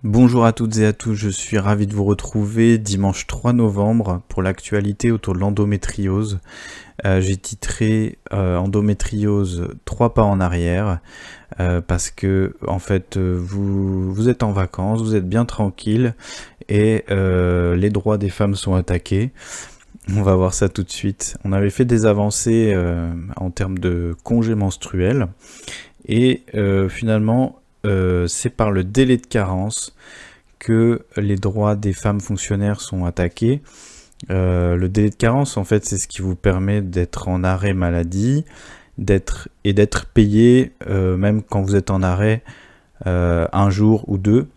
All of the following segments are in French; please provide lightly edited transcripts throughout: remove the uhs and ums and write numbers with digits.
Bonjour à toutes et à tous, je suis ravi de vous retrouver dimanche 3 novembre pour l'actualité autour de l'endométriose. J'ai titré endométriose 3 pas en arrière parce que en fait vous êtes en vacances, vous êtes bien tranquille et les droits des femmes sont attaqués. On va voir ça tout de suite. On avait fait des avancées en termes de congé menstruel et finalement c'est par le délai de carence que les droits des femmes fonctionnaires sont attaqués. Le délai de carence, en fait, c'est ce qui vous permet d'être en arrêt maladie, d'être payé même quand vous êtes en arrêt un jour ou deux,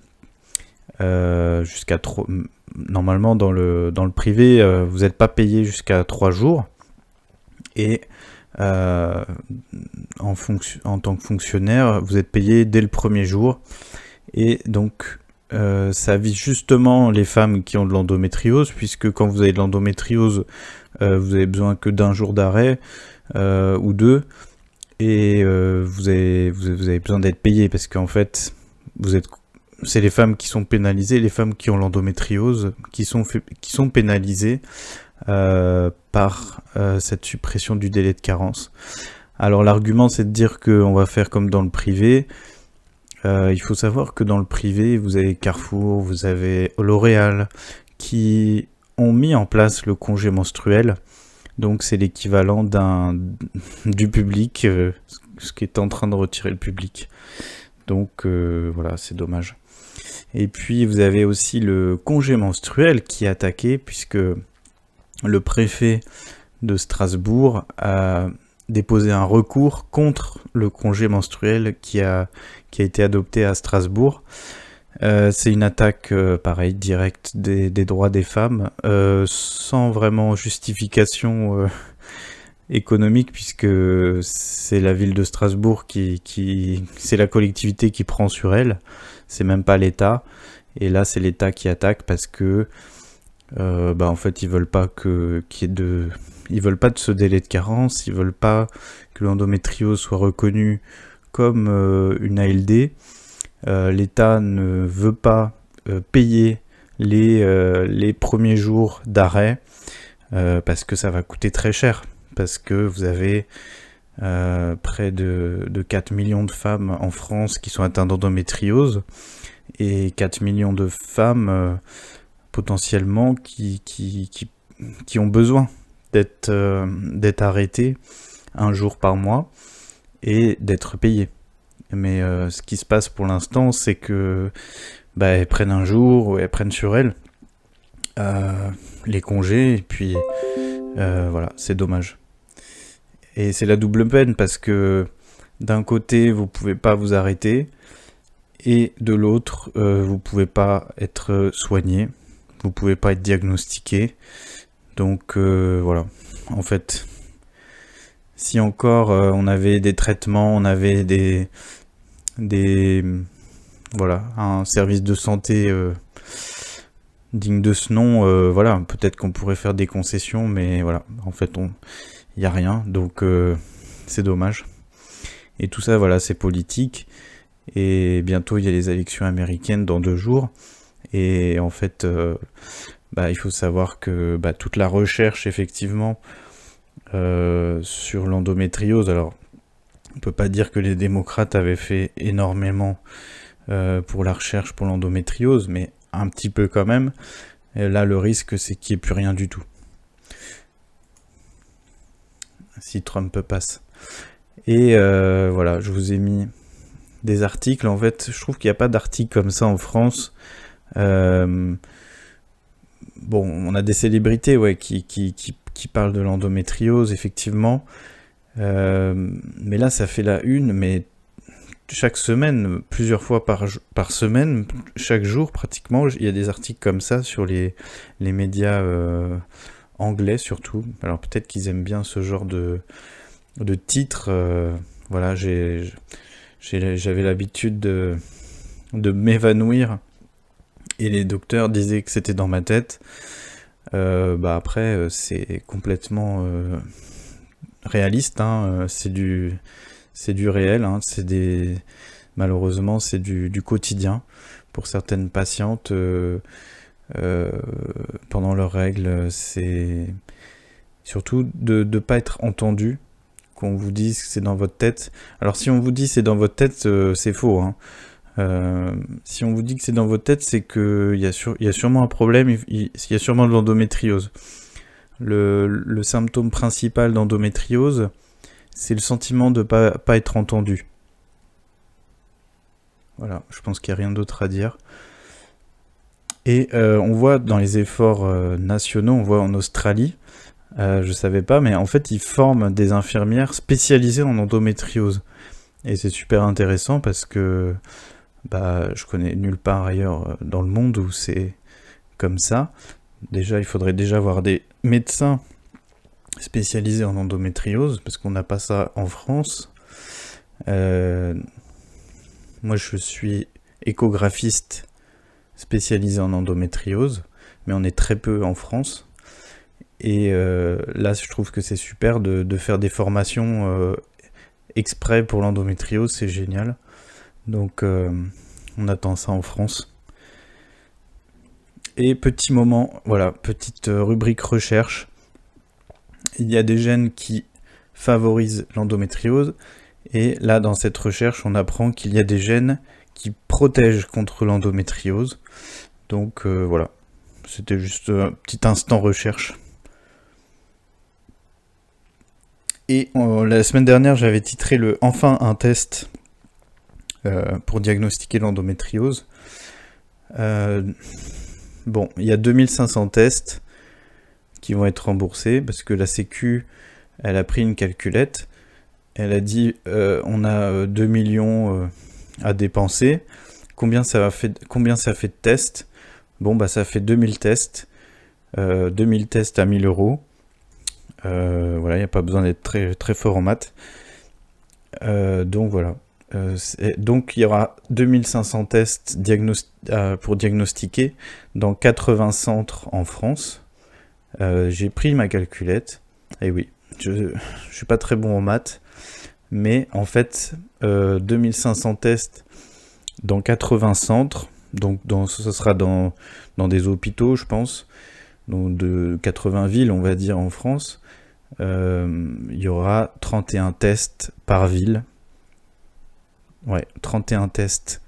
jusqu'à trois. Normalement, dans le privé, vous n'êtes pas payé jusqu'à 3 jours. Et en tant que fonctionnaire, vous êtes payé dès le premier jour. Et donc, ça vise justement les femmes qui ont de l'endométriose, puisque quand vous avez de l'endométriose, vous avez besoin que d'un jour d'arrêt ou deux, et vous avez besoin d'être payé, parce qu'en fait, c'est les femmes qui sont pénalisées, les femmes qui ont l'endométriose, qui sont pénalisées par cette suppression du délai de carence. Alors l'argument, c'est de dire qu'on va faire comme dans le privé. Il faut savoir que dans le privé, vous avez Carrefour, vous avez L'Oréal, qui ont mis en place le congé menstruel. Donc c'est l'équivalent du public, ce qui est en train de retirer le public. Donc voilà, c'est dommage. Et puis vous avez aussi le congé menstruel qui est attaqué, puisque le préfet de Strasbourg a déposé un recours contre le congé menstruel qui a été adopté à Strasbourg. C'est une attaque, pareil, directe des droits des femmes, sans vraiment justification économique, puisque c'est la ville de Strasbourg c'est la collectivité qui prend sur elle, c'est même pas l'État. Et là, c'est l'État qui attaque parce que, en fait, ils veulent pas ils veulent pas de ce délai de carence, ils veulent pas que l'endométriose soit reconnue comme une ALD. L'État ne veut pas payer les premiers jours d'arrêt parce que ça va coûter très cher, parce que vous avez près de 4 millions de femmes en France qui sont atteintes d'endométriose et 4 millions de femmes potentiellement qui ont besoin d'être arrêtées un jour par mois et d'être payées. Mais ce qui se passe pour l'instant, c'est que elles prennent un jour, ou elles prennent sur elles les congés, et puis voilà, c'est dommage. Et c'est la double peine, parce que d'un côté, vous pouvez pas vous arrêter, et de l'autre, vous pouvez pas être soigné, vous pouvez pas être diagnostiqué. Donc voilà, en fait, si encore on avait des traitements, on avait voilà, un service de santé digne de ce nom, voilà, peut-être qu'on pourrait faire des concessions, mais voilà, en fait, il n'y a rien, donc c'est dommage. Et tout ça, voilà, c'est politique, et bientôt il y a les élections américaines dans 2 jours, et en fait, il faut savoir que toute la recherche, effectivement, sur l'endométriose, alors on peut pas dire que les démocrates avaient fait énormément pour la recherche pour l'endométriose, mais un petit peu quand même. Et là, le risque, c'est qu'il n'y ait plus rien du tout, si Trump passe. Et voilà, je vous ai mis des articles. En fait, je trouve qu'il n'y a pas d'articles comme ça en France. On a des célébrités qui parlent de l'endométriose, effectivement. Mais là, ça fait la une, mais chaque semaine, plusieurs fois par semaine, chaque jour pratiquement, il y a des articles comme ça sur les médias anglais surtout. Alors peut-être qu'ils aiment bien ce genre de titres. Voilà, j'avais l'habitude de m'évanouir, et les docteurs disaient que c'était dans ma tête. Après, c'est complètement réaliste, hein, c'est du réel, hein, c'est des Malheureusement, c'est du quotidien pour certaines patientes pendant leurs règles. C'est surtout de ne pas être entendu, qu'on vous dise que c'est dans votre tête. Alors si on vous dit c'est dans votre tête, c'est faux, hein. Si on vous dit que c'est dans votre tête, c'est qu'il y a sûrement un problème, il y a sûrement de l'endométriose. Le symptôme principal d'endométriose, c'est le sentiment de pas être entendu. Voilà, je pense qu'il n'y a rien d'autre à dire. Et on voit dans les efforts nationaux, on voit en Australie, je savais pas, mais en fait ils forment des infirmières spécialisées en endométriose. Et c'est super intéressant parce que je connais nulle part ailleurs dans le monde où c'est comme ça. Déjà, il faudrait déjà avoir des médecins spécialisés en endométriose, parce qu'on n'a pas ça en France. Moi, je suis échographiste spécialisé en endométriose, mais on est très peu en France. Et là, je trouve que c'est super de faire des formations exprès pour l'endométriose, c'est génial. Donc, on attend ça en France. Et petit moment, voilà, petite rubrique recherche. Il y a des gènes qui favorisent l'endométriose. Et là, dans cette recherche, on apprend qu'il y a des gènes qui protègent contre l'endométriose. Donc voilà, c'était juste un petit instant recherche. Et la semaine dernière, j'avais titré « Enfin un test pour diagnostiquer l'endométriose ». Bon, il y a 2500 tests qui vont être remboursés parce que la Sécu, elle a pris une calculette. Elle a dit on a 2 millions à dépenser. Combien ça fait de tests? Bon, ça fait 2000 tests. 2000 tests à 1000 euros. Voilà, il n'y a pas besoin d'être très, très fort en maths. Donc voilà. Donc il y aura 2500 tests pour diagnostiquer dans 80 centres en France. J'ai pris ma calculette. Et oui, je suis pas très bon en maths. Mais en fait, 2500 tests dans 80 centres. Donc ce sera dans des hôpitaux, je pense. Donc de 80 villes, on va dire, en France. Il y aura 31 tests par ville. Ouais, 31 tests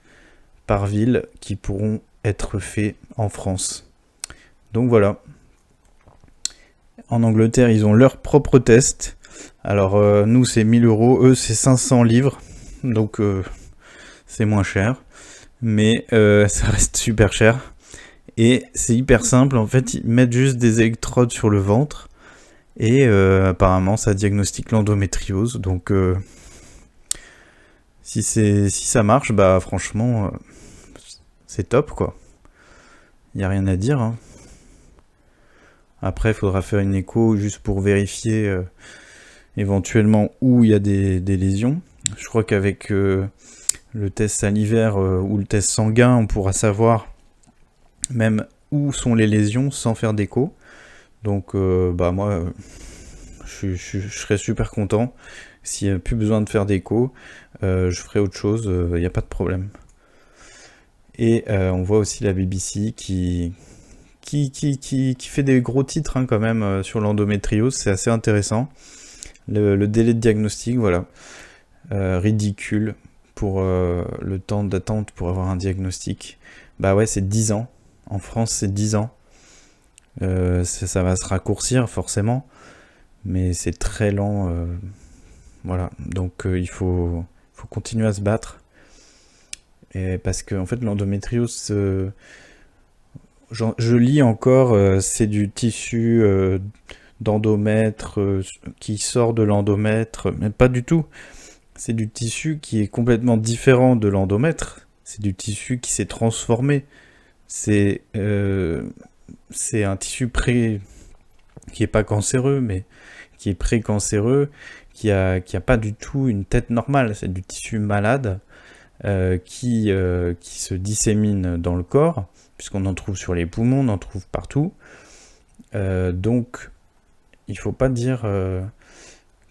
par ville qui pourront être faits en France. Donc voilà. En Angleterre, ils ont leurs propres tests. Alors nous, c'est 1000 euros. Eux, c'est 500 livres. Donc c'est moins cher. Mais ça reste super cher. Et c'est hyper simple. En fait, ils mettent juste des électrodes sur le ventre. Et apparemment, ça diagnostique l'endométriose. Donc si ça marche, franchement, c'est top, quoi. Il n'y a rien à dire, hein. Après, il faudra faire une écho juste pour vérifier éventuellement où il y a des lésions. Je crois qu'avec le test salivaire ou le test sanguin, on pourra savoir même où sont les lésions sans faire d'écho. Donc moi, je serais super content. S'il n'y a plus besoin de faire d'écho, je ferai autre chose, il n'y a pas de problème. Et on voit aussi la BBC qui fait des gros titres quand même sur l'endométriose, c'est assez intéressant. Le délai de diagnostic, voilà, ridicule pour le temps d'attente pour avoir un diagnostic. Ouais, c'est 10 ans. En France, c'est 10 ans. Ça va se raccourcir forcément, mais c'est très lent. Voilà, donc il faut continuer à se battre. Et parce que en fait, l'endométriose, je lis encore, c'est du tissu d'endomètre qui sort de l'endomètre, mais pas du tout. C'est du tissu qui est complètement différent de l'endomètre. C'est du tissu qui s'est transformé. C'est un tissu qui est pas cancéreux, mais qui est pré-cancéreux, qui a pas du tout une tête normale. C'est du tissu malade qui se dissémine dans le corps, puisqu'on en trouve sur les poumons, on en trouve partout. Donc, il faut pas dire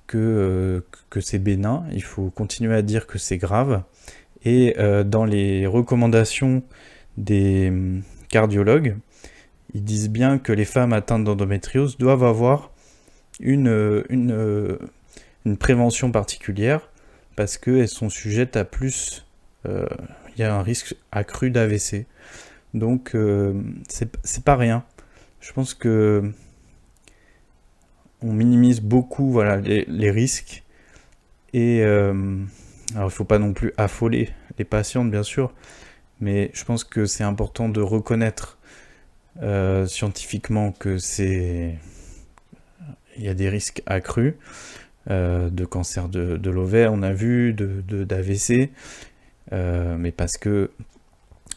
que c'est bénin, il faut continuer à dire que c'est grave, Et dans les recommandations des cardiologues, ils disent bien que les femmes atteintes d'endométriose doivent avoir une prévention particulière parce qu'elles sont sujettes à plus... Il y a un risque accru d'AVC. Donc, c'est pas rien. Je pense que on minimise beaucoup, voilà, les risques. Et alors, il faut pas non plus affoler les patientes, bien sûr, mais je pense que c'est important de reconnaître scientifiquement que il y a des risques accrus de cancer de l'ovaire, on a vu, d'AVC, mais parce que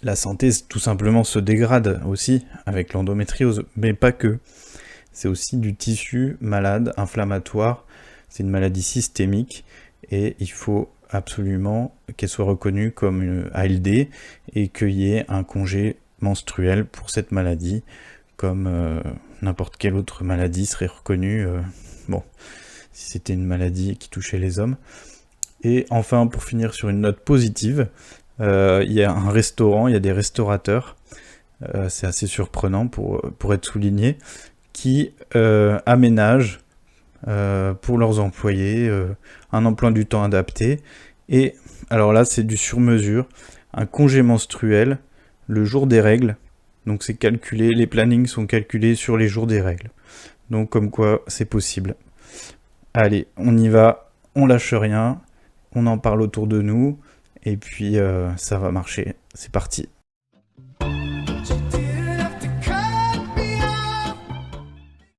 la santé tout simplement se dégrade aussi avec l'endométriose, mais pas que. C'est aussi du tissu malade, inflammatoire, c'est une maladie systémique, et il faut absolument qu'elle soit reconnue comme une ALD et qu'il y ait un congé menstruel pour cette maladie, comme n'importe quelle autre maladie serait reconnue, bon, si c'était une maladie qui touchait les hommes. Et enfin, pour finir sur une note positive, il y a un restaurant, il y a des restaurateurs, c'est assez surprenant pour être souligné, qui aménagent pour leurs employés un emploi du temps adapté. Et alors là, c'est du sur-mesure, un congé menstruel le jour des règles. Donc c'est calculé, les plannings sont calculés sur les jours des règles. Donc comme quoi, c'est possible. Allez, on y va, on lâche rien, on en parle autour de nous, et puis ça va marcher. C'est parti.